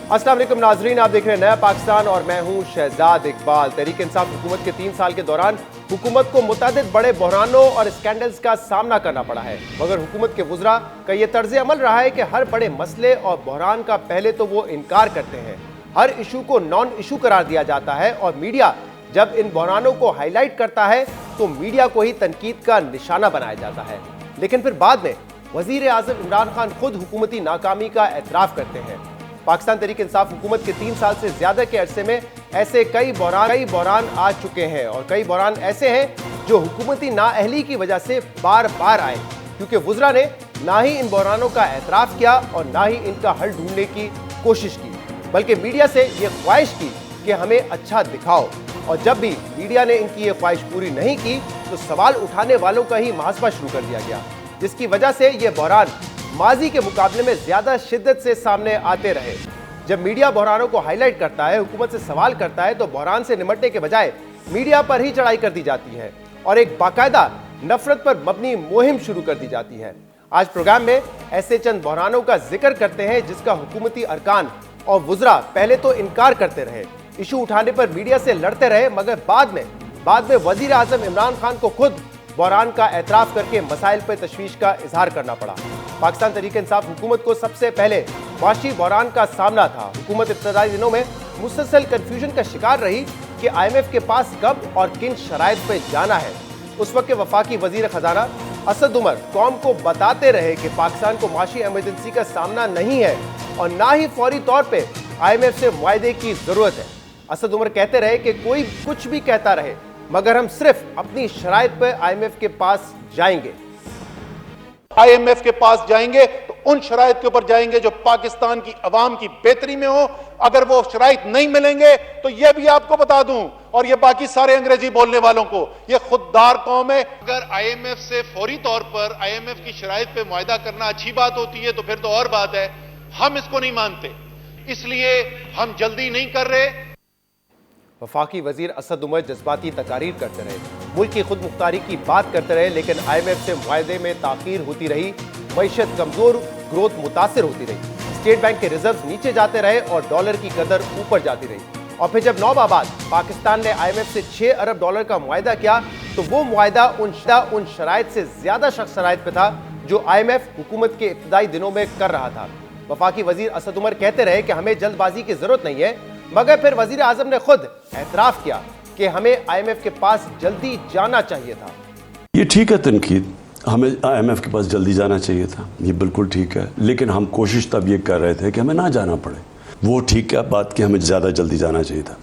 अस्सलाम वालेकुम नाजरीन, आप देख रहे हैं नया पाकिस्तान और मैं हूं शहजाद इकबाल। तहरीक इंसाफ हुकूमत के 3 साल के दौरान हुकूमत को मुतअद्दिद बड़े बहरानों और स्कैंडल्स का सामना करना पड़ा है, मगर हुकूमत के वुज़रा का ये तर्ज अमल रहा है कि हर बड़े मसले और बहरान का पहले तो वो इनकार करते हैं, हर इशू को नॉन इशू करार दिया जाता है और मीडिया जब इन बहरानों को हाईलाइट करता है तो मीडिया को ही तनकीद का निशाना बनाया जाता है। लेकिन फिर बाद में वज़ीर आज़म इमरान खान खुद हुकूमती नाकामी का एतराफ़ करते हैं। पाकिस्तान तहरीक इंसाफ हुकूमत के 3 साल से ज्यादा के अरसे में ऐसे कई बहरान आ चुके हैं और कई बहरान ऐसे हैं जो हुकूमती नाअहली की वजह से बार बार आए, क्योंकि वुज़रा ने ना ही इन बहरानों का एतराफ़ किया और ना ही इनका हल ढूंढने की कोशिश की, बल्कि मीडिया से ये ख्वाहिश की कि हमें अच्छा दिखाओ। और जब भी मीडिया ने इनकी ये ख्वाहिश पूरी नहीं की तो सवाल उठाने वालों का ही मुहासबा शुरू कर दिया गया, जिसकी वजह से ये बहरान माजी के मुकाबले में ज्यादा शिद्दत से सामने आते रहे। जब मीडिया बहरानों को हाईलाइट करता है, हुकूमत से सवाल करता है, तो बहरान से निमटने के बजाय मीडिया पर ही चढ़ाई कर दी जाती है और एक बाकायदा नफरत पर मबनी मुहिम शुरू कर दी जाती है। आज प्रोग्राम में ऐसे चंद बहरानों का जिक्र करते हैं जिसका हुकूमती अरकान और वुज़रा पहले तो इनकार करते रहे, इशू उठाने पर मीडिया से लड़ते रहे, मगर बाद में वज़ीर आज़म इमरान खान को खुद बहरान का एतराफ़ करके मसाइल पर तशवीश का इजहार करना पड़ा। पाकिस्तान तहरीक इंसाफ हुकूमत को सबसे पहले माशी बहरान का सामना था। हुकूमत इब्तदाई दिनों में मुसलसल कन्फ्यूजन का शिकार रही कि IMF के पास कब और किन शराइत पे जाना है। उस वक्त के वफाकी वजीर खजाना असद उमर कौम को बताते रहे कि पाकिस्तान को माशी एमरजेंसी का सामना नहीं है और ना ही फौरी तौर पे IMF से मुआहदे की जरूरत है। असद उमर कहते रहे कि कोई कुछ भी कहता रहे, मगर हम सिर्फ अपनी शराइत पे IMF के पास जाएंगे। IMF के पास जाएंगे तो उन शराइत के ऊपर जाएंगे जो पाकिस्तान की अवाम की बेहतरी में हो। अगर वो शराइत नहीं मिलेंगे तो ये भी आपको बता दूं, और ये बाकी सारे अंग्रेजी बोलने वालों को, ये खुददार कौम है। अगर IMF से फौरी तौर पर IMF की शराइत पे मुआहदा करना अच्छी बात होती है तो फिर तो और बात है। हम इसको नहीं मानते, इसलिए हम जल्दी नहीं कर रहे। वफाकी वजीर असद उमर जज्बाती तकारीर करते रहे, मुल्क की खुद मुख्तारी की बात करते रहे, लेकिन IMF से मुआहदे में ताखीर होती रही, मईशत कमजोर, ग्रोथ मुतासिर होती रही, स्टेट बैंक के रिजर्व नीचे जाते रहे और डॉलर की कदर ऊपर जाती रही। और फिर जब नौबाबाद पाकिस्तान ने IMF से $6 अरब का मुआहदा किया तो वो मुआहदा उन शराइत से ज्यादा सख्त शराइत पे था जो IMF हुकूमत के इब्तदाई दिनों में कर रहा था। वफाकी वजीर असद उमर कहते रहे कि हमें जल्दबाजी की जरूरत नहीं है, मगर फिर वजीर आजम ने खुद एतराफ़ किया कि हमें IMF के पास जल्दी जाना चाहिए था। ये ठीक है तनकीद, हमें IMF के पास जल्दी जाना चाहिए था, ये बिल्कुल ठीक है, लेकिन हम कोशिश तब ये कर रहे थे कि हमें ना जाना पड़े। वो ठीक है बात कि हमें ज़्यादा जल्दी जाना चाहिए था।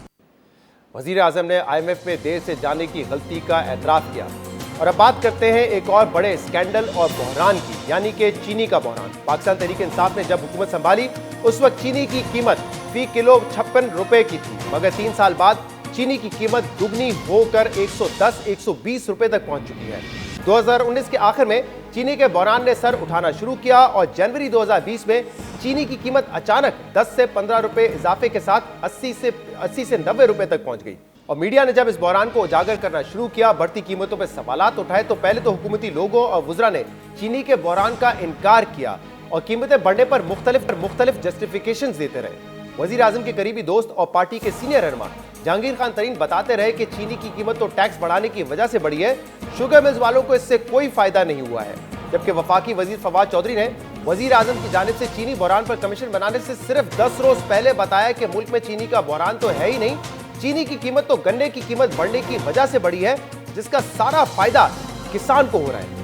वजीर आजम ने IMF में देर से जाने की गलती का एतराफ़ किया। और अब बात करते हैं एक और बड़े स्कैंडल और बहरान की, यानी कि चीनी का बहरान। पाकिस्तान तहरीक इंसाफ ने जब हुकूमत संभाली उस वक्त चीनी की कीमत फी किलो 56 रुपए की थी, मगर 3 साल बाद चीनी की कीमत दुगनी होकर 110-120 रुपए तक पहुंच चुकी है। 2019 के आखिर में चीनी के बहरान ने सर उठाना शुरू किया और जनवरी 2020 में चीनी की कीमत अचानक 10 से 15 रुपए इजाफे के साथ 80 से 90 रुपए तक पहुंच गई। और मीडिया ने जब इस बहरान को उजागर करना शुरू किया, बढ़ती कीमतों पर सवालात उठाए, तो पहले तो हुकूमती लोगों और वुज़रा ने चीनी के बहरान का इनकार किया और कीमतें बढ़ने पर मुख्तलिफ जस्टिफिकेशंस देते रहे। वज़ीर आज़म के करीबी दोस्त और पार्टी के सीनियर रहनुमा जहांगीर खान तरीन बताते रहे कि चीनी की कीमत तो टैक्स बढ़ाने की वजह से बढ़ी है, शुगर मिल्स वालों को इससे कोई फायदा नहीं हुआ है। जबकि वफाकी वजीर फवाद चौधरी ने वज़ीर आज़म की जानिब से चीनी बहरान पर कमीशन बनाने से सिर्फ 10 रोज पहले बताया कि मुल्क में चीनी का बहरान तो है ही नहीं, चीनी की कीमत तो गन्ने की कीमत बढ़ने की वजह से बढ़ी है, जिसका सारा फायदा किसान को हो रहा है।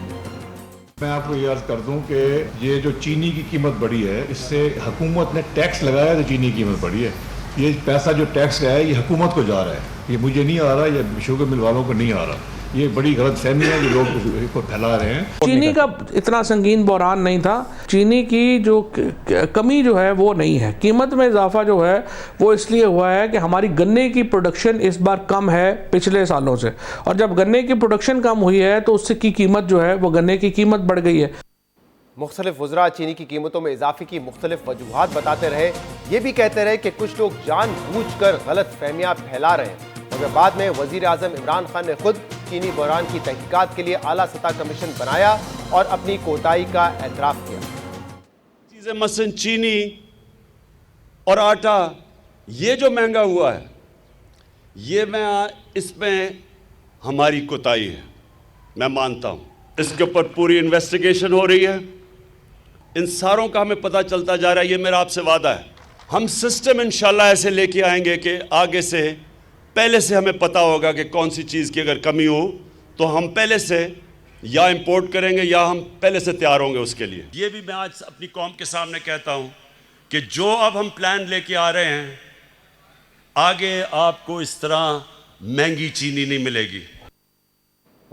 मैं आपको ये अर्ज कर दूं कि ये जो चीनी की कीमत बढ़ी है, इससे हुकूमत ने टैक्स लगाया तो चीनी की कीमत बढ़ी है। ये पैसा जो टैक्स का है ये हुकूमत को जा रहा है, ये मुझे नहीं आ रहा, ये शुगर मिल वालों को नहीं आ रहा। ये बड़ी गलत फहमी है जो लोग इसको फैला रहे हैं। चीनी का इतना संगीन बहरान नहीं था, चीनी की जो कमी जो है वो नहीं है, कीमत में इजाफा जो है वो इसलिए हुआ है कि हमारी गन्ने की प्रोडक्शन इस बार कम है पिछले सालों से, और जब गन्ने की प्रोडक्शन कम हुई है तो उससे की कीमत जो है वो गन्ने की कीमत बढ़ गई है। मुख्तलिफ वुज़रा चीनी की कीमतों में इजाफे की मुख्तलिफ वजूहात बताते रहे, ये भी कहते रहे कि कुछ लोग जानबूझकर गलत फहमियाँ फैला रहे हैं, मगर बाद में वज़ीर आज़म इमरान खान ने खुद चीनी बहरान की तहकीकात के लिए आला सतह कमीशन बनाया और अपनी कोताही का एतराफ़ किया। चीज़ें मसलन चीनी اور آٹا یہ جو مہنگا ہوا ہے یہ اس میں ہماری کوتاہی ہے، میں مانتا ہوں۔ اس کے اوپر پوری انویسٹیگیشن ہو رہی ہے، ان ساروں کا ہمیں پتہ چلتا جا رہا ہے۔ یہ میرا آپ سے وعدہ ہے، ہم سسٹم انشاءاللہ ایسے لے کے آئیں گے کہ آگے سے پہلے سے ہمیں پتہ ہوگا کہ کون سی چیز کی اگر کمی ہو تو ہم پہلے سے یا امپورٹ کریں گے یا ہم پہلے سے تیار ہوں گے اس کے لیے۔ یہ بھی میں آج اپنی قوم کے سامنے کہتا ہوں کہ جو اب ہم پلان لے کے آ رہے ہیں، آگے آپ کو اس طرح مہنگی چینی نہیں ملے گی۔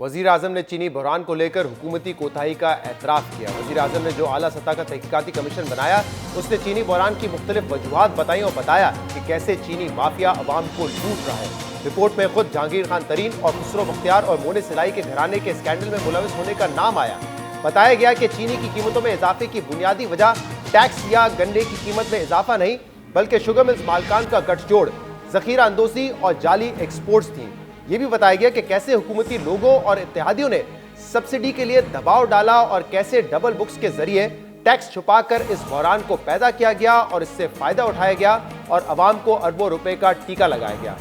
وزیر اعظم نے چینی بحران کو لے کر حکومتی کوتاہی کا اعتراف کیا۔ وزیر اعظم نے جو اعلیٰ سطح کا تحقیقاتی کمیشن بنایا اس نے چینی بحران کی مختلف وجوہات بتائیں اور بتایا کہ کیسے چینی مافیا عوام کو لوٹ رہا ہے۔ رپورٹ میں خود جہانگیر خان ترین اور خسرو بختیار اور مونے سلائی کے گھرانے کے اسکینڈل میں ملوث ہونے کا نام آیا۔ بتایا گیا کہ چینی کی قیمتوں میں اضافے کی بنیادی وجہ ٹیکس یا گنے کی قیمت میں اضافہ نہیں بلکہ شوگر ملز مالکان کا گٹھ جوڑ، ذخیرہ اندوزی اور جعلی ایکسپورٹس تھیں۔ یہ بھی بتایا گیا کہ کیسے حکومتی لوگوں اور اتحادیوں نے سبسڈی کے لیے دباؤ ڈالا اور کیسے ڈبل بکس کے ذریعے ٹیکس چھپا کر اس بحران کو پیدا کیا گیا اور اس سے فائدہ اٹھایا گیا اور عوام کو اربوں روپے کا ٹیکہ لگایا گیا۔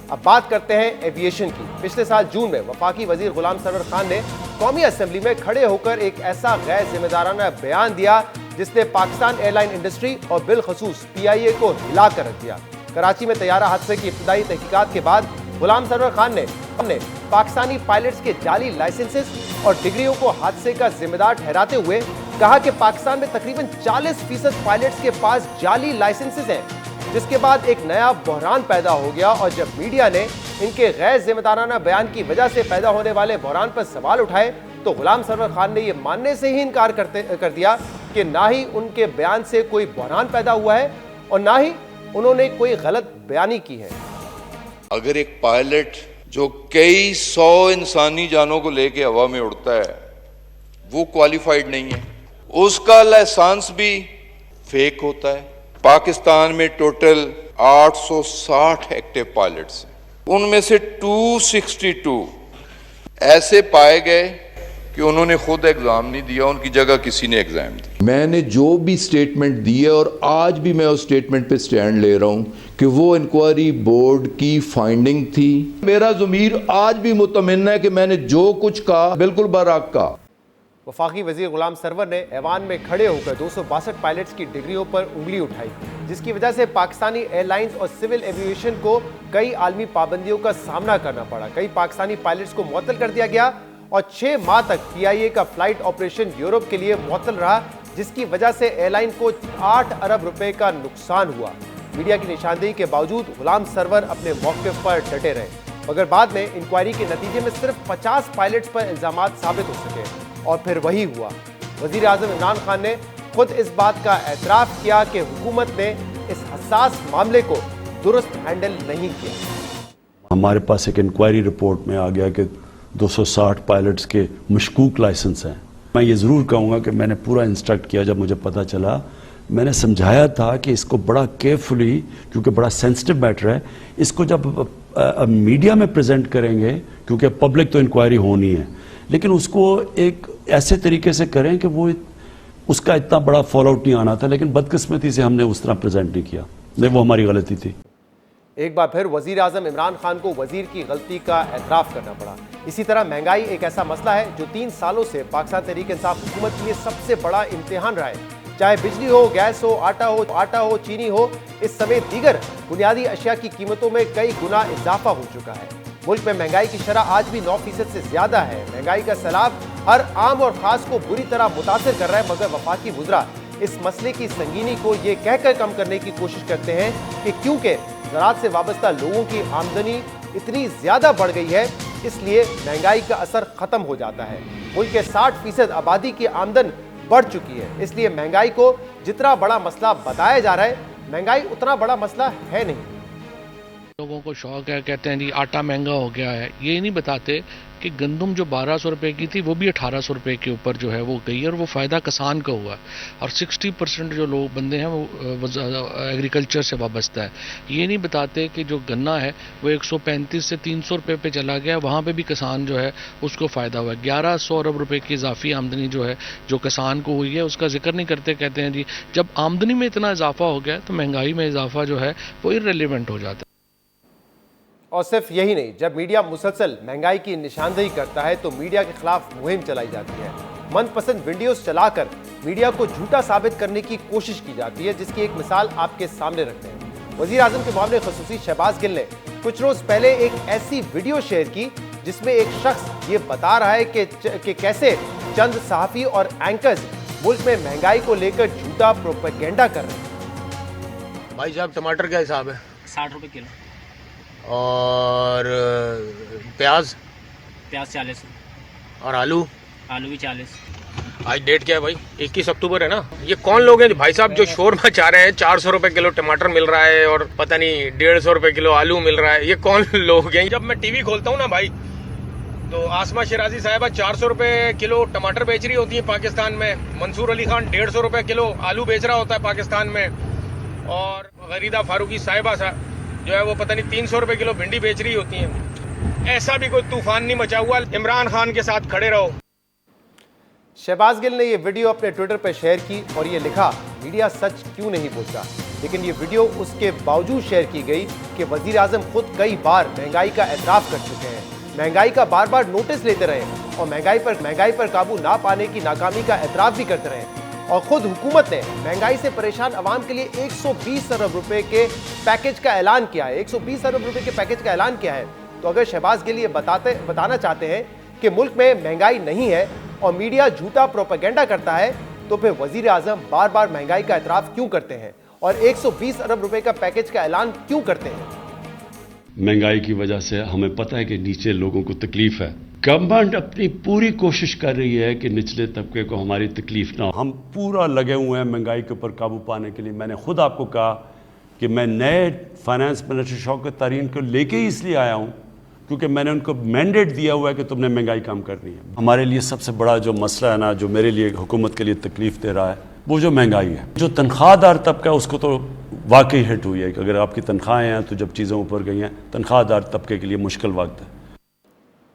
اب بات کرتے ہیں ایویشن کی۔ پچھلے سال جون میں وفاقی وزیر غلام سرور خان نے قومی اسمبلی میں کھڑے ہو کر ایک ایسا غیر ذمہ دارانہ بیان دیا جس نے پاکستان ایئر لائن انڈسٹری اور بالخصوص PIA کو ہلا کر رکھ دیا۔ کراچی میں طیارہ حادثے کی ابتدائی تحقیقات کے بعد غلام سرور خان نے پاکستانی پائلٹس کے جعلی لائسنسز اور ڈگریوں کو حادثے کا ذمہ دار ٹھہراتے ہوئے کہا کہ پاکستان میں تقریباً 40% پائلٹس کے پاس جعلی لائسنسز ہیں، جس کے بعد ایک نیا بحران پیدا ہو گیا اور جب میڈیا نے ان کے غیر ذمہ دارانہ بیان کی وجہ سے پیدا ہونے والے بحران پر سوال اٹھائے تو غلام سرور خان نے یہ ماننے سے ہی انکار کر دیا کہ نہ ہی ان کے بیان سے کوئی بحران پیدا ہوا ہے اور نہ ہی انہوں نے کوئی غلط بیانی کی ہے۔ اگر ایک پائلٹ جو کئی 100 انسانی جانوں کو لے کے ہوا میں اڑتا ہے وہ کوالیفائڈ نہیں ہے، اس کا لائسنس بھی فیک ہوتا ہے۔ پاکستان میں ٹوٹل 860 ایکٹیو پائلٹس ہیں، ان میں سے 262 ایسے پائے گئے کہ انہوں نے خود ایگزام نہیں دیا، ان کی جگہ کسی نے ایگزام دی۔ میں نے جو بھی سٹیٹمنٹ دی ہے اور آج بھی میں اس سٹیٹمنٹ پہ سٹینڈ لے رہا ہوں کہ وہ انکوائری بورڈ کی فائنڈنگ تھی۔ میرا ضمیر آج بھی مطمئن ہے کہ میں نے جو کچھ کہا بالکل برحق کہا۔ وفاقی وزیر غلام سرور نے ایوان میں کھڑے ہو کر 262 پائلٹس کی ڈگریوں پر انگلی اٹھائی، جس کی وجہ سے پاکستانی ایئر لائنز اور سول ایویشن کو کئی عالمی پابندیوں کا سامنا کرنا پڑا۔ کئی پاکستانی پائلٹس کو معطل کر دیا گیا اور 6 ماہ تک PIA کا فلائٹ آپریشن یورپ کے لیے معطل رہا، جس کی وجہ سے ایئر لائن کو 8 ارب روپے کا نقصان ہوا۔ میڈیا کی نشاندہی کے باوجود غلام سرور اپنے موقف پر ڈٹے رہے، مگر بعد میں انکوائری کے نتیجے میں صرف 50 پائلٹس پر الزامات ثابت ہو سکے اور پھر وہی ہوا۔ وزیر اعظم عمران خان نے خود اس بات کا اعتراف کیا کہ حکومت نے اس حساس معاملے کو درست ہینڈل نہیں کیا۔ ہمارے پاس ایک انکوائری رپورٹ میں آ گیا کہ 260 پائلٹس کے مشکوک لائسنس ہیں۔ میں یہ ضرور کہوں گا کہ میں نے پورا انسٹرکٹ کیا، جب مجھے پتہ چلا میں نے سمجھایا تھا کہ اس کو بڑا کیئرفلی، کیونکہ بڑا سینسٹیو میٹر ہے، اس کو جب میڈیا میں پریزنٹ کریں گے، کیونکہ پبلک تو انکوائری ہونی ہے، لیکن اس کو ایک ایسے طریقے سے کریں کہ وہ اس کا اتنا بڑا فال آؤٹ نہیں آنا تھا، لیکن بدقسمتی سے ہم نے اس طرح پریزنٹ نہیں کیا، نہیں وہ ہماری غلطی تھی۔ ایک بار پھر وزیر اعظم عمران خان کو وزیر کی غلطی کا اعتراف کرنا پڑا۔ اسی طرح مہنگائی ایک ایسا مسئلہ ہے جو 3 سالوں سے پاکستان تحریک انصاف حکومت کے لیے سب سے بڑا امتحان رہا ہے۔ چاہے بجلی ہو، گیس ہو، آٹا ہو، چینی ہو، اس سمیت دیگر بنیادی اشیاء کی قیمتوں میں کئی گنا اضافہ ہو چکا ہے۔ ملک میں مہنگائی کی شرح آج بھی 9% سے زیادہ ہے۔ مہنگائی کا سیلاب ہر عام اور خاص کو بری طرح متاثر کر رہا ہے، مگر وفاقی وزراء اس مسئلے کی سنگینی کو یہ کہہ کر کم کرنے کی کوشش کرتے ہیں کہ کیونکہ زراعت سے وابستہ لوگوں کی آمدنی اتنی زیادہ بڑھ گئی ہے، اس لیے مہنگائی کا اثر ختم ہو جاتا ہے۔ ملک کے 60% آبادی کی آمدن بڑھ چکی ہے، اس لیے مہنگائی کو جتنا بڑا مسئلہ بتایا جا رہا ہے، مہنگائی اتنا بڑا مسئلہ ہے نہیں۔ لوگوں کو شوق ہے، کہتے ہیں جی آٹا مہنگا ہو گیا ہے، یہ نہیں بتاتے کہ گندم جو 1200 روپے کی تھی وہ بھی 1800 روپے کے اوپر جو ہے وہ گئی ہے، اور وہ فائدہ کسان کا ہوا ہے، اور 60% جو لوگ بندے ہیں وہ ایگریکلچر سے وابستہ ہے. یہ نہیں بتاتے کہ جو گنا ہے وہ 135 سے 300 روپے پہ چلا گیا، وہاں پہ بھی کسان جو ہے اس کو فائدہ ہوا ہے. 1100 ارب روپے کی اضافی آمدنی جو ہے جو کسان کو ہوئی ہے اس کا ذکر نہیں کرتے. کہتے ہیں جی جب آمدنی میں اتنا اضافہ ہو گیا تو مہنگائی میں اضافہ جو ہے وہ irrelevant ہو جاتا ہے. اور صرف یہی نہیں، جب میڈیا مسلسل مہنگائی کی نشاندہی کرتا ہے تو میڈیا کے خلاف مہم چلائی جاتی ہے. من پسند ویڈیوز چلا کر میڈیا کو جھوٹا ثابت کرنے کی کوشش کی جاتی ہے، جس کی ایک مثال آپ کے سامنے رکھتے ہیں. وزیر اعظم کے معاملے خصوصی شہباز گل نے کچھ روز پہلے ایک ایسی ویڈیو شیئر کی جس میں ایک شخص یہ بتا رہا ہے کہ کیسے چند صحافی اور اینکرز ملک میں مہنگائی کو لے کر جھوٹا پروپیگنڈا کر رہے ہیں. بھائی صاحب ٹماٹر کیا حساب ہے؟ 60 روپے کلو. اور پیاز؟ پیاز 40. اور آلو بھی 40. آج ڈیٹ کیا ہے بھائی؟ 21 اکتوبر ہے نا. یہ کون لوگ ہیں بھائی صاحب جو شور مچا رہے ہیں 400 روپے کلو ٹماٹر مل رہا ہے اور پتہ نہیں 150 روپے کلو آلو مل رہا ہے؟ یہ کون لوگ ہیں؟ جب میں ٹی وی کھولتا ہوں نا بھائی تو آسما شیرازی صاحبہ 400 روپے کلو ٹماٹر بیچ رہی ہوتی ہیں پاکستان میں، منصور علی خان 150 روپے کلو آلو بیچ رہا ہوتا ہے پاکستان میں، اور غریدہ فاروقی صاحبہ جو ہے وہ پتہ نہیں 300 روپے کلو بھنڈی بیچ رہی ہوتی ہیں. ایسا بھی کوئی طوفان نہیں مچا ہوا. عمران خان کے ساتھ کھڑے رہو. شہباز گل نے یہ ویڈیو اپنے ٹویٹر پر شیئر کی اور یہ لکھا، میڈیا سچ کیوں نہیں بولتا. لیکن یہ ویڈیو اس کے باوجود شیئر کی گئی کہ وزیر اعظم خود کئی بار مہنگائی کا اعتراف کر چکے ہیں، مہنگائی کا بار بار نوٹس لیتے رہے اور مہنگائی پر قابو نہ پانے کی ناکامی کا اعتراف بھی کرتے رہے. اور خود حکومت نے مہنگائی سے پریشان عوام کے لیے 120 ارب روپے کے پیکج کا اعلان کیا ہے. 120 ارب روپے کے پیکج کا اعلان کیا ہے. تو اگر شہباز گل یہ بتانا چاہتے ہیں کہ ملک میں مہنگائی نہیں ہے اور میڈیا جھوٹا پروپیگنڈا کرتا ہے تو پھر وزیر اعظم بار بار مہنگائی کا اعتراف کیوں کرتے ہیں اور 120 ارب روپے کا پیکج کا اعلان کیوں کرتے ہیں؟ महंगाई की वजह से हमें पता है कि नीचे लोगों को तकलीफ है. गवर्नमेंट अपनी पूरी कोशिश कर रही है कि निचले तबके को हमारी तकलीफ ना हो. हम पूरा लगे हुए हैं महंगाई के ऊपर काबू पाने के लिए. मैंने खुद आपको कहा कि मैं नए फाइनेंस मिनिस्टर शौकत तरीन को लेके ही इसलिए आया हूँ क्योंकि मैंने उनको मैंडेट दिया हुआ है कि तुमने महंगाई कम करनी है. हमारे लिए सबसे बड़ा जो मसला है ना, जो मेरे लिए हुकूमत के लिए तकलीफ दे रहा है, वो जो महंगाई है. जो तनख्वाहदार तबका है उसको तो वाकई हिट हुई है कि अगर आपकी तनख्वाहें हैं तो जब चीज़ें ऊपर गई हैं तनख्वाहदार तबके के लिए मुश्किल वक्त है.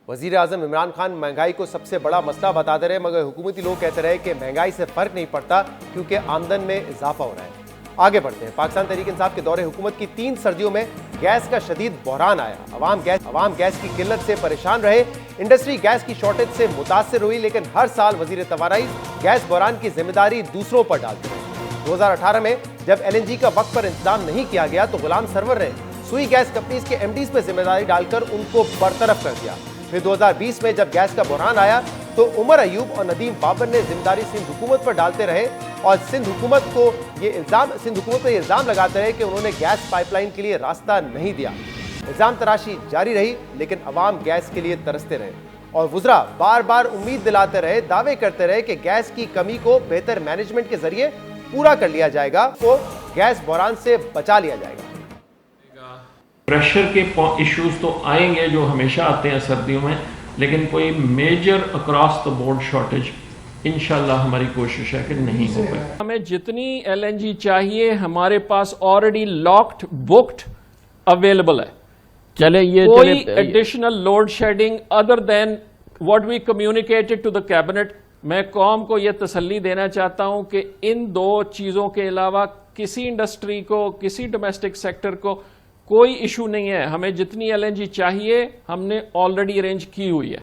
वज़ीर आज़म इमरान खान महंगाई को सबसे बड़ा मसला बताते रहे, मगर हुकूमती लोग कहते रहे कि महंगाई से फ़र्क नहीं पड़ता क्योंकि आमदन में इजाफा हो रहा है. आगे बढ़ते हैं. पाकिस्तान तहरीक इंसाफ के दौरे हुकूमत की 3 सर्दियों में गैस का शदीद बहरान आया. अवाम गैस की किल्लत से परेशान रहे. इंडस्ट्री गैस की शॉर्टेज से मुतासर हुई, लेकिन हर साल वज़ीर तवानाई गैस बहरान की जिम्मेदारी दूसरों पर डालते रहे. 2018 में जब LNG का वक्त पर इंतजाम नहीं किया गया तो गुलाम सरवर ने सुई गैस कंपनीज के MDs पर जिम्मेदारी डालकर उनको बरतरफ कर दिया. फिर 2020 में जब गैस का बहरान आया तो उमर अयूब और नदीम बाबर ने जिम्मेदारी सिंध हुकूमत पर डालते रहे और सिंध हुकूमत पर ये इल्ज़ाम लगाते रहे कि उन्होंने गैस पाइपलाइन के लिए रास्ता नहीं दिया. इल्ज़ाम तराशी जारी रही, लेकिन अवाम गैस के लिए तरसते रहे और वुज़रा बार बार उम्मीद दिलाते रहे, दावे करते रहे कि गैस की कमी को बेहतर मैनेजमेंट के जरिए पूरा कर लिया जाएगा, तो गैस बहरान से बचा लिया जाएगा. प्रेशर के इश्यूज तो आएंगे जो हमेशा आते हैं सर्दियों में, लेकिन कोई major across the board shortage इंशाल्लाह हमारी कोशिश है कि नहीं हो पाए. हमें जितनी LNG चाहिए हमारे पास ऑलरेडी लॉक्ड बुक्ड अवेलेबल है. चले ये कोई additional load shedding other than what we communicated to the cabinet. मैं कौम को यह तसल्ली देना चाहता हूं कि इन 2 चीज़ों के अलावा किसी इंडस्ट्री को, किसी डोमेस्टिक सेक्टर को कोई इशू नहीं है. हमें जितनी LNG चाहिए हमने ऑलरेडी अरेंज की हुई है.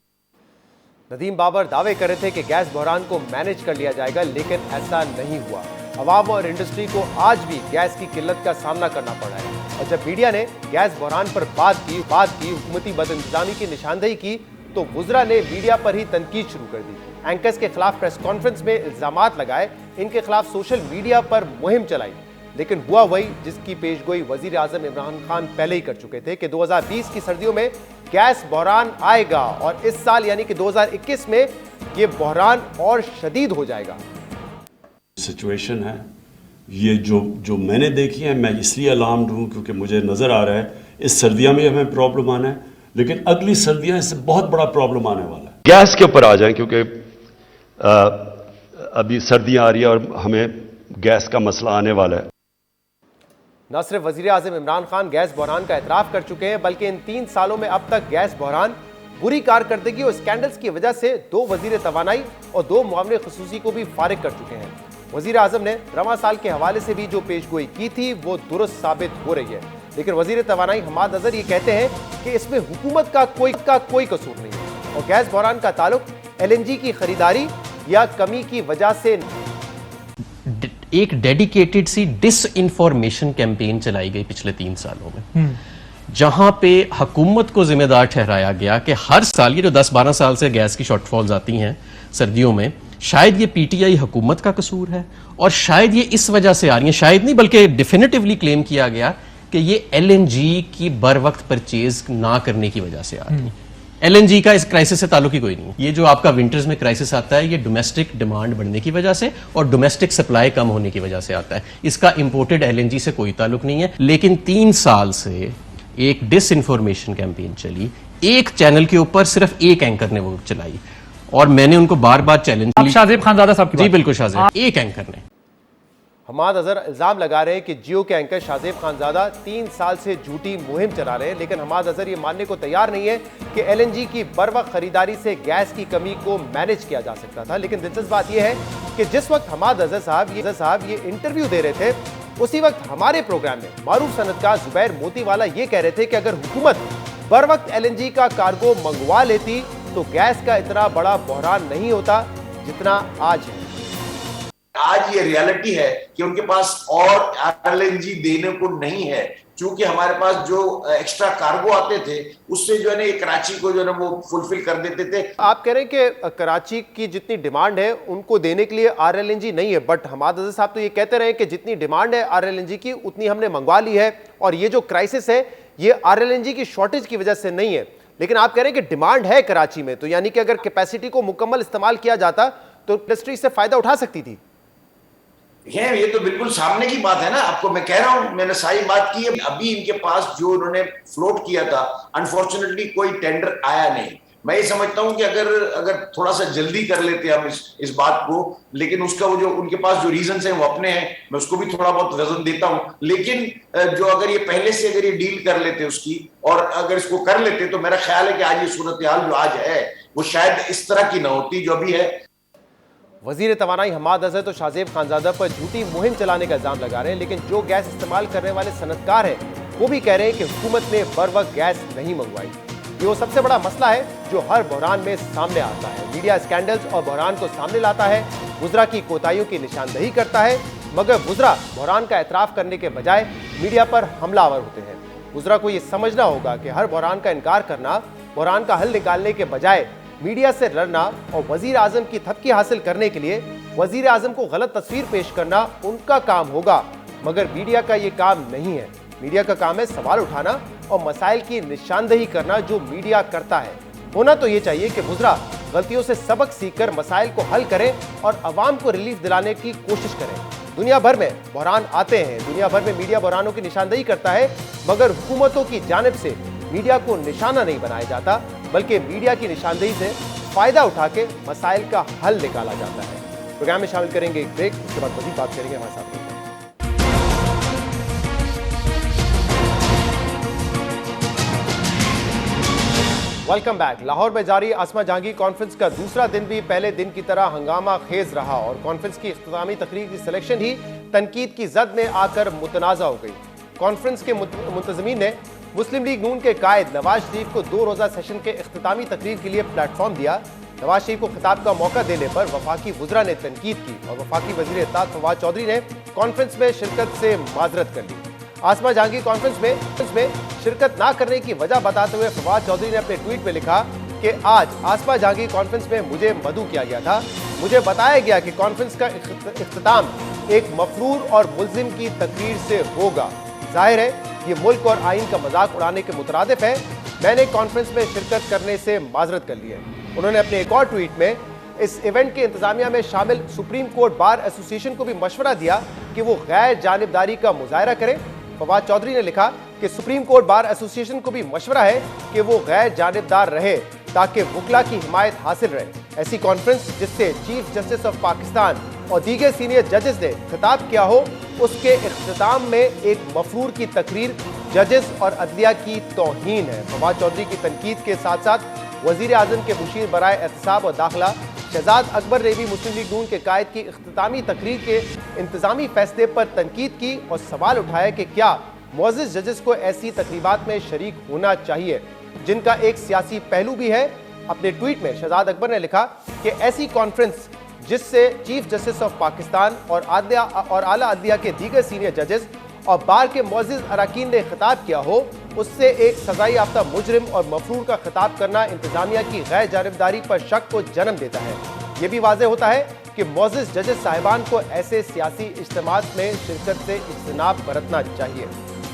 नदीम बाबर दावे कर रहे थे कि गैस बहरान को मैनेज कर लिया जाएगा, लेकिन ऐसा नहीं हुआ. अवाम और इंडस्ट्री को आज भी गैस की किल्लत का सामना करना पड़ा है. और जब मीडिया ने गैस बहरान पर बात की, हुकूमती बदइंतजामी की निशानदेही की, तो वुज़रा ने मीडिया पर ही तनकीद शुरू कर दी. एंकर्स के खिलाफ प्रेस कॉन्फ्रेंस में इल्जामात लगाए, इनके खिलाफ सोशल मीडिया पर मुहिम चलाई. लेकिन हुआ वही जिसकी पेशगोई वज़ीर आज़म इमरान खान पहले ही कर चुके थे कि 2020 की सर्दियों में गैस बहरान आएगा और इस साल यानी कि 2021 में ये बहरान और शदीद हो जाएगा. सिचुएशन है ये जो मैंने देखी है, मैं इसलिए अलार्म्ड हूँ क्योंकि मुझे नज़र आ रहा है इस सर्दियों में हमें प्रॉब्लम आना है. لیکن اگلی سردیاں اس سے بہت بڑا پرابلم آنے والا ہے. گیس کے اوپر آ جائیں کیونکہ ابھی سردیاں آ رہی ہیں اور ہمیں گیس کا مسئلہ آنے والا ہے. نہ صرف وزیر اعظم عمران خان گیس بحران کا اعتراف کر چکے ہیں بلکہ ان 3 سالوں میں اب تک گیس بحران، بری کارکردگی اور اسکینڈلز کی وجہ سے 2 وزیر توانائی اور 2 معاون خصوصی کو بھی فارغ کر چکے ہیں. وزیر اعظم نے رواں سال کے حوالے سے بھی جو پیش گوئی کی تھی وہ درست ثابت ہو رہی ہے، لیکن وزیر توانائی حماد اظہر یہ کہتے ہیں کہ اس میں حکومت کا کوئی قصور نہیں ہے اور گیس بحران کا تعلق LNG کی خریداری یا کمی کی وجہ سے. ایک ڈیڈیکیٹڈ سی ڈس انفارمیشن کیمپین چلائی گئی پچھلے 3 سالوں میں، جہاں پہ حکومت کو ذمہ دار ٹھہرایا گیا کہ ہر سال یہ جو 10-12 سال سے گیس کی شارٹ فالز آتی ہیں سردیوں میں، شاید یہ PTI حکومت کا قصور ہے اور شاید یہ اس وجہ سے آ رہی ہیں، شاید نہیں بلکہ ڈیفینیٹیولی کلیم کیا گیا کہ یہ LNG کی بر وقت پرچیز نہ کرنے کی وجہ سے آ رہی ہیں. LNG کا اس کرائسس سے تعلق ہی کوئی نہیں ہے. یہ جو آپ کا ونٹرز میں کرائسس آتا ہے یہ ڈومیسٹک ڈیمانڈ بڑھنے کی وجہ سے اور ڈومیسٹک سپلائی کم ہونے کی وجہ سے آتا ہے. اس کا امپورٹڈ LNG سے کوئی تعلق نہیں ہے. لیکن 3 سال سے ایک ڈس انفارمیشن کیمپین چلی، ایک چینل کے اوپر صرف ایک اینکر نے وہ چلائی اور میں نے ان کو بار بار چیلنج کیا. شاہزیب خانزادہ صاحب جی بالکل شاہزیب، ایک اینکر نے. حماد اظہر الزام لگا رہے ہیں کہ جیو کے اینکر شاہزیب خانزادہ 3 سال سے جھوٹی مہم چلا رہے ہیں، لیکن حماد اظہر یہ ماننے کو تیار نہیں ہے کہ LNG کی بروقت خریداری سے گیس کی کمی کو مینج کیا جا سکتا تھا. لیکن دلچسپ بات یہ ہے کہ جس وقت حماد اظہر صاحب یہ انٹرویو دے رہے تھے اسی وقت ہمارے پروگرام میں معروف صنعتکار زبیر موتی والا یہ کہہ رہے تھے کہ اگر حکومت بروقت LNG کا کارگو منگوا لیتی تو گیس کا اتنا بڑا بحران نہیں ہوتا جتنا آج ہے. آج یہ ریالٹی ہے کہ ان کے پاس اور LNG دینے کو نہیں ہے، چونکہ ہمارے پاس جو ایکسٹرا کارگو آتے تھے اس سے جو ہے نا یہ کراچی کو جو ہے نا وہ فلفل کر دیتے تھے. آپ کہہ رہے ہیں کہ کراچی کی جتنی ڈیمانڈ ہے ان کو دینے کے لیے RLNG نہیں ہے، بٹ حماد اظہر صاحب تو یہ کہتے رہے کہ جتنی ڈیمانڈ ہے RLNG کی اتنی ہم نے منگوا لی ہے اور یہ جو کرائسس ہے یہ RLNG کی شارٹیج کی وجہ سے نہیں ہے. لیکن آپ کہہ رہے ہیں کہ ڈیمانڈ ہے کراچی میں، تو یعنی کہ اگر کیپیسٹی کو مکمل استعمال کیا جاتا تو انڈسٹری سے فائدہ اٹھا سکتی تھی. یہ تو بالکل سامنے کی بات ہے نا، آپ کو میں کہہ رہا ہوں، میں نے ساری بات کی ہے. ابھی ان کے پاس جو انہوں نے فلوٹ کیا تھا انفارچونیٹلی کوئی ٹینڈر آیا نہیں. میں یہ سمجھتا ہوں کہ اگر تھوڑا سا جلدی کر لیتے ہم اس بات کو، لیکن اس کا وہ جو ان کے پاس جو ریزنز ہیں وہ اپنے ہیں، میں اس کو بھی تھوڑا بہت وزن دیتا ہوں. لیکن جو اگر یہ پہلے سے اگر یہ ڈیل کر لیتے اس کی اور اگر اس کو کر لیتے تو میرا خیال ہے کہ آج یہ صورتحال جو آج ہے وہ شاید اس طرح کی نہ ہوتی جو ابھی ہے. وزیر توانائی حماد اظہر تو شاہزیب خانزادہ پر جھوٹی مہم چلانے کا الزام لگا رہے ہیں، لیکن جو گیس استعمال کرنے والے صنعتکار ہیں وہ بھی کہہ رہے ہیں کہ حکومت نے بروقت گیس نہیں منگوائی. یہ وہ سب سے بڑا مسئلہ ہے جو ہر بحران میں سامنے آتا ہے. میڈیا اسکینڈلز اور بحران کو سامنے لاتا ہے، وزراء کی کوتاہیوں کی نشاندہی کرتا ہے، مگر وزراء بحران کا اعتراف کرنے کے بجائے میڈیا پر حملہ آور ہوتے ہیں. وزراء کو یہ سمجھنا ہوگا کہ ہر بحران کا انکار کرنا، بحران کا حل نکالنے کے بجائے میڈیا سے لڑنا اور وزیر اعظم کی تھپکی حاصل کرنے کے لیے وزیر اعظم کو غلط تصویر پیش کرنا ان کا کام ہوگا، مگر میڈیا کا یہ کام نہیں ہے. میڈیا کا کام ہے سوال اٹھانا اور مسائل کی نشاندہی کرنا جو میڈیا کرتا ہے. ہونا تو یہ چاہیے کہ وزراء غلطیوں سے سبق سیکھ کر مسائل کو حل کریں اور عوام کو ریلیف دلانے کی کوشش کریں. دنیا بھر میں بحران آتے ہیں، دنیا بھر میں میڈیا بحرانوں کی نشاندہی کرتا ہے، مگر حکومتوں کی جانب سے میڈیا کو نشانہ نہیں بنایا جاتا بلکہ میڈیا کی نشاندہی سے فائدہ اٹھا کے مسائل کا حل نکالا جاتا ہے. پروگرام میں شامل کریں گے ایک بریک، اس کے بعد مزید بات کریں گے ہمارے ساتھ. Welcome back. لاہور میں جاری آسما جہانگیر کانفرنس کا دوسرا دن بھی پہلے دن کی طرح ہنگامہ خیز رہا اور کانفرنس کی اختتامی تقریر کی سلیکشن ہی تنقید کی زد میں آ کر متنازع ہو گئی. کانفرنس کے منتظمین نے مسلم لیگ نون کے قائد نواز شریف کو 2 روزہ سیشن کے اختتامی تقریر کے لیے پلیٹ فارم دیا. نواز شریف کو خطاب کا موقع دینے پر وفاقی وزراء نے تنقید کی اور وفاقی وزیر اطلاعات فواد چودھری نے کانفرنس میں شرکت سے معذرت کر لی. آسما جہانگیر کانفرنس میں شرکت نہ کرنے کی وجہ بتاتے ہوئے فواد چودھری نے اپنے ٹویٹ میں لکھا کہ آج آسما جہانگیر کانفرنس میں مجھے مدعو کیا گیا تھا. مجھے بتایا گیا کہ کانفرنس کا اختتام ایک مفرور اور ملزم کی تقریر سے ہوگا. ظاہر ہے یہ ملک اور آئین کا مذاق اڑانے کے مترادف ہے. میں نے کانفرنس میں شرکت کرنے سے معذرت کر لی ہے. انہوں نے اپنے ایک اور ٹویٹ میں اس ایونٹ کے انتظامیہ میں شامل سپریم کورٹ بار ایسوسی ایشن کو بھی مشورہ دیا کہ وہ غیر جانبداری کا مظاہرہ کرے. फवाद चौधरी ने लिखा कि सुप्रीम कोर्ट बार एसोसिएशन को भी मशवरा है कि वो गैर जानिबदार रहे ताकि वकला की हिमायत हासिल रहे। ऐसी कॉन्फ्रेंस जिससे चीफ जस्टिस ऑफ पाकिस्तान और दीगर सीनियर जजेस ने खिताब किया हो, उसके इख्तिताम में एक मफरूर की तकरीर जजेस और अदलिया की तौहीन है। फवाद चौधरी की तनकीद के साथ साथ वजीर आजम के मुशीर बराए एहतसाब और दाखिला शहजाद अकबर ने भी मुस्लिम लीग नून के कायद की इख्तितामी तकरीर के इंतजामी फैसले पर तनकीद की और सवाल उठाया कि क्या मुअज़्ज़िज़ जजेस को ऐसी तकरीबात में शरीक होना चाहिए, जिनका एक सियासी पहलू भी है। अपने ट्वीट में शहजाद अकबर ने लिखा कि ऐसी कॉन्फ्रेंस जिससे चीफ जस्टिस ऑफ पाकिस्तान और आला अदलिया के दीगर सीनियर जजेस और बार के मुअज़्ज़िज़ अरकान ने खिताब किया हो, उससे एक सजाई याफ्ता मुजरिम और मफरूर का खिताब करना इंतजामिया की गैर जानिबदारी पर शक को जन्म देता है। ये भी वाज़ेह होता है कि मुअज़्ज़िज़ जजेस साहिबान को ऐसे सियासी इज्तिमात में शिरकत से इज्तिनाब बरतना चाहिए।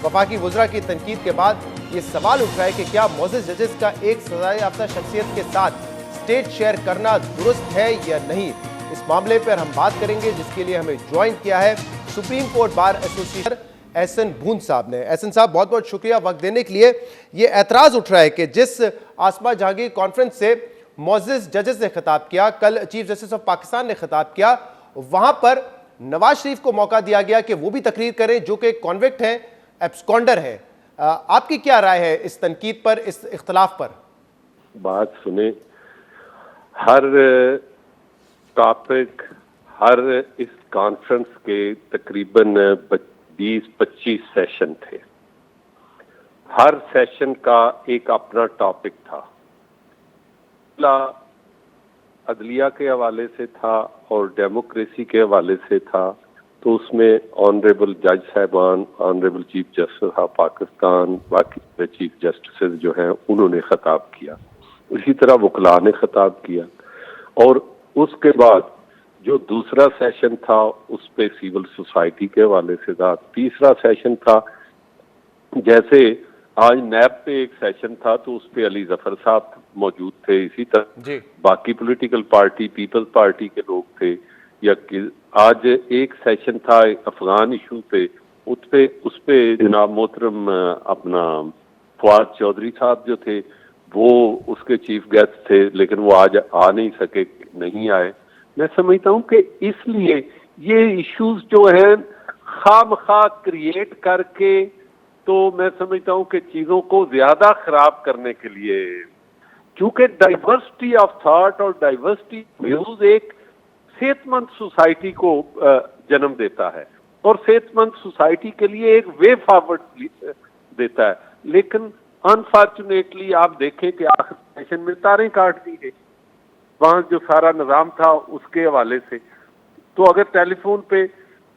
वफाकी वज़रा की तनकीद के बाद ये सवाल उठ रहा है कि क्या मुअज़्ज़िज़ जजेस का एक सजाई याफ्ता शख्सियत के साथ स्टेज शेयर करना दुरुस्त है या नहीं। इस मामले पर हम बात करेंगे, जिसके लिए हमें ज्वाइन किया है supreme court bar association Ahsan Bhoon साहब ने। एहसन साहब, बहुत बहुत शुक्रिया वक्त देने के लिए। ये एतराज़ उठ रहा है कि जिस आसमा जहांगीर कॉन्फ्रेंस से मुअज़्ज़िज़ जजेस ने खिताब किया, कल चीफ जस्टिस ऑफ पाकिस्तान ने खिताब किया, वहाँ पर नवाज शरीफ को मौका दिया गया कि वो भी तकरीर करें, जो कि कॉन्विक्ट हैं, एब्सकॉन्डर है। आपकी क्या राय है इस तनकीद पर, इस इख्तलाफ पर? बात सुने, हर टॉपिक, हर इस कॉन्फ्रेंस के तकरीबन 20-25 सेशन थे। हर सेशन का एक अपना टॉपिक था। अदलिया के हवाले से था और डेमोक्रेसी के हवाले से था, तो उसमें ऑनरेबल जज साहबान, honourable chief justice of Pakistan, बाकी चीफ जस्टिस जो हैं उन्होंने खिताब किया। इसी तरह वकला ने खिताब किया। और उसके बाद जो दूसरा सेशन था उस पे सिविल सोसाइटी के हवाले से था। तीसरा सेशन था, जैसे आज नैब पे एक सेशन था तो उस पे अली जफर साहब मौजूद थे, इसी तरह बाकी पॉलिटिकल पार्टी, पीपल्स पार्टी के लोग थे। या आज एक सेशन था अफगान इशू पे, उस पे जनाब मोहतरम अपना फवाद चौधरी साहब जो थे वो उसके चीफ गेस्ट थे, लेकिन वो आज आ नहीं सके, नहीं आए। मैं समझता हूँ कि इसलिए ये इश्यूज जो हैं खामखा क्रिएट करके, तो मैं समझता हूँ कि चीजों को ज्यादा खराब करने के लिए, क्योंकि डाइवर्सिटी ऑफ थॉट और डाइवर्सिटी व्यूज एक सेहतमंद सोसाइटी को जन्म देता है और सेहतमंद सोसाइटी के लिए एक वे फॉरवर्ड देता है। लेकिन अनफॉर्चुनेटली आप देखें कि आखिर सेशन में तारें काट दी गई, वहां जो सारा निजाम था उसके हवाले से। तो अगर टेलीफोन पे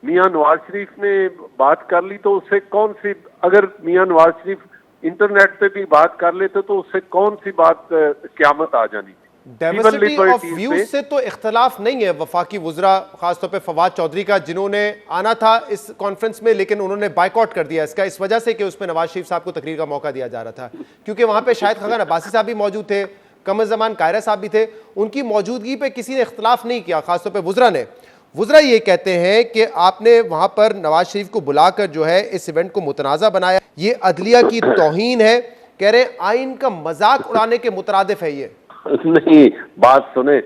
मियां नवाज शरीफ ने बात कर ली तो उससे कौन सी, अगर मियां नवाज शरीफ इंटरनेट पे भी बात कर लेते तो उससे कौन सी बात क़यामत आ जानी। डाइवर्सिटी ऑफ व्यूज से तो इख्तलाफ नहीं है वफाकी वज़रा, खासतौर पे फवाद चौधरी का, जिन्होंने आना था इस कॉन्फ्रेंस में लेकिन उन्होंने बाइकआउट कर दिया इसका, इस वजह से कि उसमें नवाज शरीफ साहब को तकरीर का मौका दिया जा रहा था, क्योंकि वहां पे शायद खगन अब्बासी साहब भी मौजूद थे, कमर ज़मान कायरा साहब भी थे। उनकी मौजूदगी पे किसी ने इख्तलाफ नहीं किया, खासतौर पे वज़रा ने। वज़रा ये कहते हैं कि आपने वहां पर नवाज शरीफ को बुलाकर जो है इस इवेंट को मुतनाज़ा बनाया, ये अदलिया की तौहीन है, कह रहे हैं आइन का मजाक उड़ाने के मुतरादिफ है ये। नहीं, बात सुने,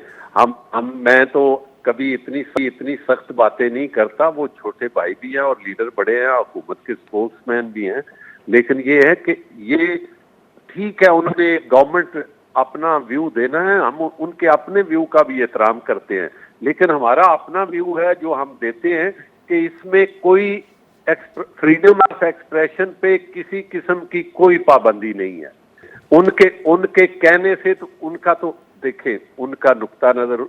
मैं तो कभी इतनी सख्त बातें नहीं करता। वो छोटे भाई भी हैं और लीडर बड़े हैं, हुकूमत के स्पोक्समैन भी हैं, लेकिन ये है कि ये ठीक है, उन्होंने गवर्नमेंट अपना व्यू देना है, हम उनके अपने व्यू का भी एहतराम करते हैं, लेकिन हमारा अपना व्यू है जो हम देते हैं कि इसमें कोई फ्रीडम ऑफ एक्सप्रेशन पे किसी किस्म की कोई पाबंदी नहीं है। उनके कहने से तो उनका तो देखें, उनका नुक्ता नजर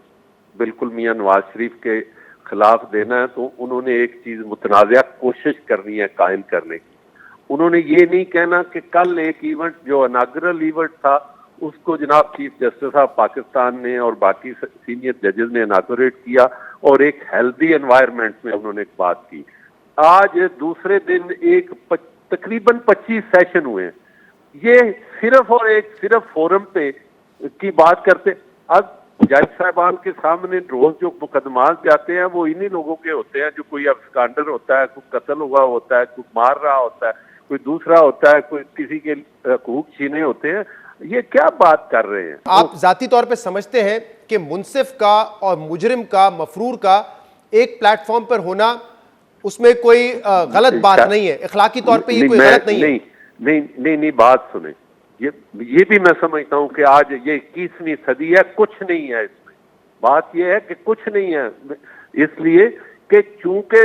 बिल्कुल मियां नवाज शरीफ के खिलाफ देना है, तो उन्होंने एक चीज मुतनाज़ा कोशिश करनी है कायम करने की। उन्होंने ये नहीं कहना कि कल एक इवेंट जो इनाग्रल इवेंट था उसको जनाब चीफ जस्टिस ऑफ पाकिस्तान ने और बाकी सीनियर जजेस ने इनागोरेट किया और एक हेल्दी एनवायरनमेंट में उन्होंने एक बात की। आज दूसरे दिन एक तकरीबन 25 सेशन हुए, ये सिर्फ और एक सिर्फ फोरम पे की बात करते। अब जज साहबान के सामने रोज जो मुकदमात जाते हैं वो इन्हीं लोगों के होते हैं, जो कोई अब्सकांडर होता है, कोई कत्ल हुआ होता है, कोई मार रहा होता है, कोई दूसरा होता है, कोई किसी के हकूक छीने होते हैं। ये क्या बात कर रहे हैं आप? जाती तौर पे समझते हैं कि मुंसिफ का और मुजरिम का, मफरूर का एक प्लेटफॉर्म पर होना, उसमें कोई गलत बात नहीं है, इखलाकी तौर पे ये कोई गलत नहीं है? नहीं, बात सुने, ये भी मैं समझता हूँ कि आज ये 21वीं सदी है, कुछ नहीं है इसमें। बात ये है कि कुछ नहीं है, इसलिए कि चूंकि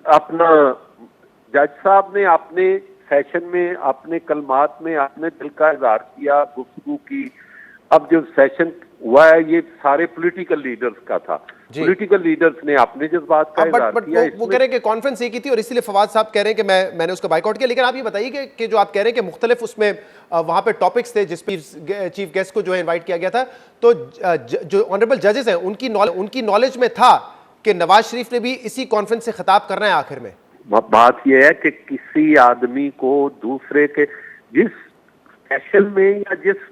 अपना जज साहब ने अपने सेशन में, अपने कलमात में अपने दिल का इजहार किया, गुफ्तगू की। अब जो सेशन हुआ है ये सारे पॉलिटिकल लीडर्स का था, पॉलिटिकल लीडर्स ने अपने जज्बात का इजहार किया। वो कह रहे हैं कि कॉन्फ्रेंस एक ही थी और इसीलिए फवाद साहब कह रहे हैं कि मैंने उसका बाइकआउट किया। लेकिन आप ये बताइए कि जो आप कह रहे हैं कि मुख्तलिफ उसमें वहां पे टॉपिक्स थे जिस पर चीफ गेस्ट को जो है इन्वाइट किया गया था, तो जो ऑनरेबल जजेस हैं उनकी नॉलेज में था कि नवाज शरीफ ने भी इसी कॉन्फ्रेंस से खिताब करना है आखिर में? बात यह है कि किसी आदमी को दूसरे के जिस सेशन में या जिस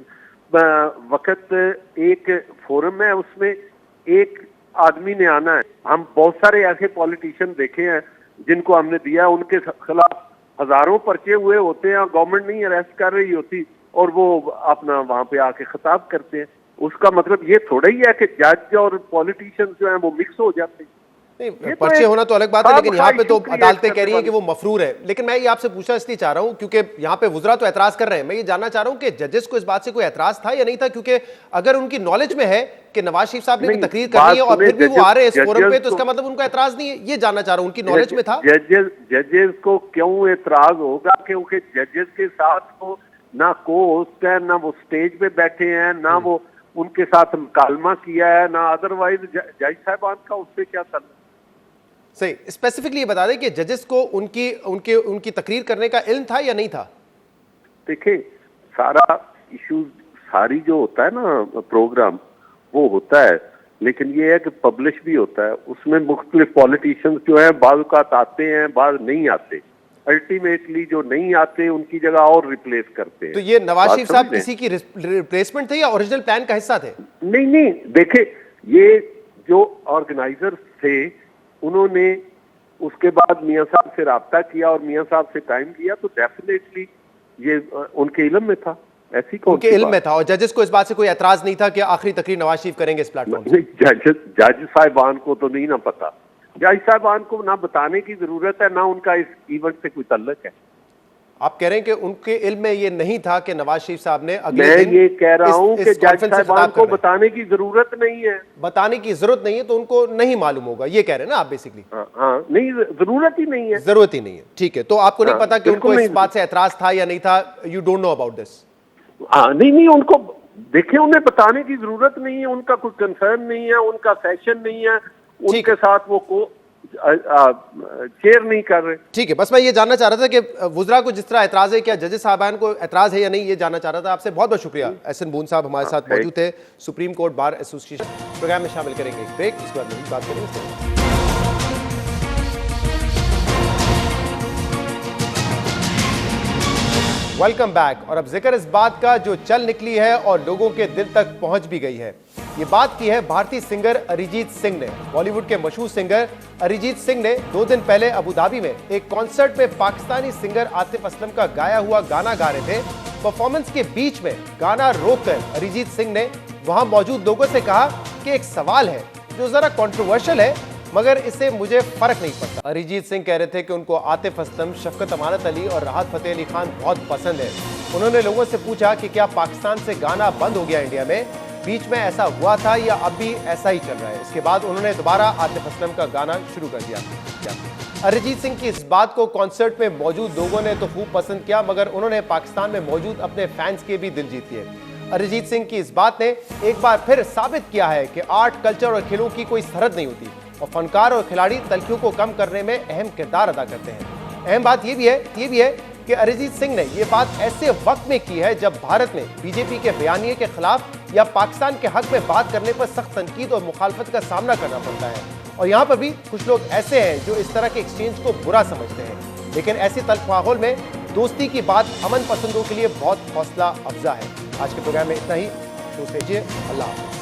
वक्त एक फोरम है उसमें एक आदमी ने आना है। हम बहुत सारे ऐसे पॉलिटिशियन देखे हैं जिनको हमने दिया, उनके खिलाफ हजारों पर्चे हुए होते हैं, गवर्नमेंट नहीं अरेस्ट कर रही होती और वो अपना वहां पे आके खिताब करते हैं। उसका मतलब ये थोड़ा ही है कि जज और पॉलिटिशियन जो हैं वो मिक्स हो जाते हैं। नहीं, पर्चे होना तो अलग बात है, लेकिन यहाँ पे तो अदालतें कह रही हैं कि वो मफरूर है। लेकिन मैं ये आपसे पूछना इसलिए चाह रहा हूँ क्योंकि यहाँ पे वुज़रा तो एतराज कर रहे हैं। मैं ये जानना चाह रहा हूँ कि जजेस को इस बात से कोई एतराज था या नहीं था, क्योंकि अगर उनकी नॉलेज में है कि नवाज शरीफ साहब ने भी तकरीर करनी है और फिर भी वो आ रहे हैं इस फोरम पे, तो इसका मतलब उनका एतराज नहीं है। ये जानना चाह रहा हूँ, उनकी नॉलेज में था? जजेस को क्यों एतराज होगा, क्योंकि जजेस के साथ तो ना को होस्ट है, ना वो स्टेज पे बैठे हैं, ना वो उनके साथ मुकालमा किया है, ना अदरवाइज जज साहबान का उससे क्या ताल्लुक। सही, स्पेसिफिकली ये बता दें कि जजेस को उनकी तकरीर करने का इल्म था या नहीं था? देखिए, सारा इशू, सारी जो होता है ना प्रोग्राम, वो होता है, लेकिन ये है कि पब्लिश भी होता है। उसमें मुख्तलिफ पॉलिटिशियंस जो है बाज़ औक़ात आते हैं, बाज़ नहीं आते। अल्टीमेटली जो नहीं आते उनकी जगह और रिप्लेस करते हैं। तो ये नवाज शरीफ साहब किसी की रिप्लेसमेंट थे या ओरिजिनल प्लान का हिस्सा थे? नहीं, देखे, ये जो ऑर्गेनाइजर्स थे उन्होंने उसके बाद मियां साहब से राब्ता किया और मियां साहब से टाइम लिया, तो डेफिनेटली ये उनके इल्म में था। ऐसी कौन उनके इल्म में था और जजेस को इस बात से कोई एतराज नहीं था कि आखिरी तकरीर नवाज शरीफ करेंगे इस प्लेटफॉर्म पे? जज साहिबान को तो नहीं ना पता, जज साहिबान को ना बताने की जरूरत है, ना उनका इस इवेंट से कोई ताल्लुक है। आप कह रहे हैं कि उनके इल्म में ये नहीं था कि नवाज शरीफ साहब ने अगले दिन मैं ये कह रहा हूं कि जज साहिबान को बताने की जरूरत नहीं है। बताने की जरूरत नहीं है तो उनको नहीं मालूम होगा, ये कह रहे हैं ना आप बेसिकली? हाँ, नहीं, जरूरत ही नहीं है। जरूरत ही नहीं है, ठीक है। तो आपको नहीं पता कि उनको इस बात से एतराज था या नहीं था? You don't know about this? नहीं, उनको देखिए, उन्हें बताने की जरूरत नहीं है, उनका कोई कंसर्न नहीं है, उनका सेशन नहीं है, उनके साथ वो शेयर नहीं कर रहे। ठीक है, बस मैं ये जानना चाह रहा था कि वुज़रा को जिस तरह एतराज है, क्या जजेस साहबान को एतराज है या नहीं, ये जानना चाह रहा था आपसे। बहुत बहुत शुक्रिया। एहसन बून साहब हमारे साथ मौजूद थे, supreme court bar association. Program में शामिल करेंगे एक ब्रेक, इसके बाद में बात करेंगे। Welcome back. और अब जिक्र इस बात का जो चल निकली है और लोगों के दिल तक पहुंच भी गई है। ये बात की है भारतीय सिंगर अरिजीत सिंह ने। बॉलीवुड के मशहूर सिंगर अरिजीत सिंह ने 2 दिन पहले अबू धाबी में एक कॉन्सर्ट में पाकिस्तानी सिंगर आतिफ असलम का गाया हुआ गाना गा रहे थे। परफॉर्मेंस के बीच में गाना रोककर अरिजीत सिंह ने वहां मौजूद लोगों से कहा कि एक सवाल है जो जरा कंट्रोवर्शियल है, मगर इससे मुझे फर्क नहीं पड़ता। अरिजीत सिंह कह रहे थे कि उनको आतिफ असलम, शफकत अमानत अली और राहत फतेह अली खान बहुत पसंद है। उन्होंने लोगों से पूछा कि क्या पाकिस्तान से गाना बंद हो गया इंडिया में, बीच में ऐसा हुआ था या अब भी ऐसा ही चल रहा है। इसके बाद उन्होंने दोबारा आतिफ असलम का गाना शुरू कर दिया। अरिजीत सिंह की इस बात को कॉन्सर्ट में मौजूद लोगों ने तो खूब पसंद किया, मगर उन्होंने पाकिस्तान में मौजूद अपने फैंस के भी दिल जीत लिए। अरिजीत सिंह की इस बात ने एक बार फिर साबित किया है कि आर्ट, कल्चर और खेलों की कोई सरहद नहीं होती और फनकार और खिलाड़ी तलखियों को कम करने में अहम किरदार अदा करते हैं। अहम बात ये भी है कि अरिजीत सिंह ने ये बात ऐसे वक्त में की है जब भारत में बीजेपी के बयानिए के खिलाफ या पाकिस्तान के हक में बात करने पर सख्त तनकीद और मुखालफत का सामना करना पड़ता है। और यहाँ पर भी कुछ लोग ऐसे हैं जो इस तरह के एक्सचेंज को बुरा समझते हैं, लेकिन ऐसे तल्ख माहौल में दोस्ती की बात अमन पसंदों के लिए बहुत हौसला अफजा है। आज के प्रोग्राम में इतना ही। अल्लाह हाफ़िज़।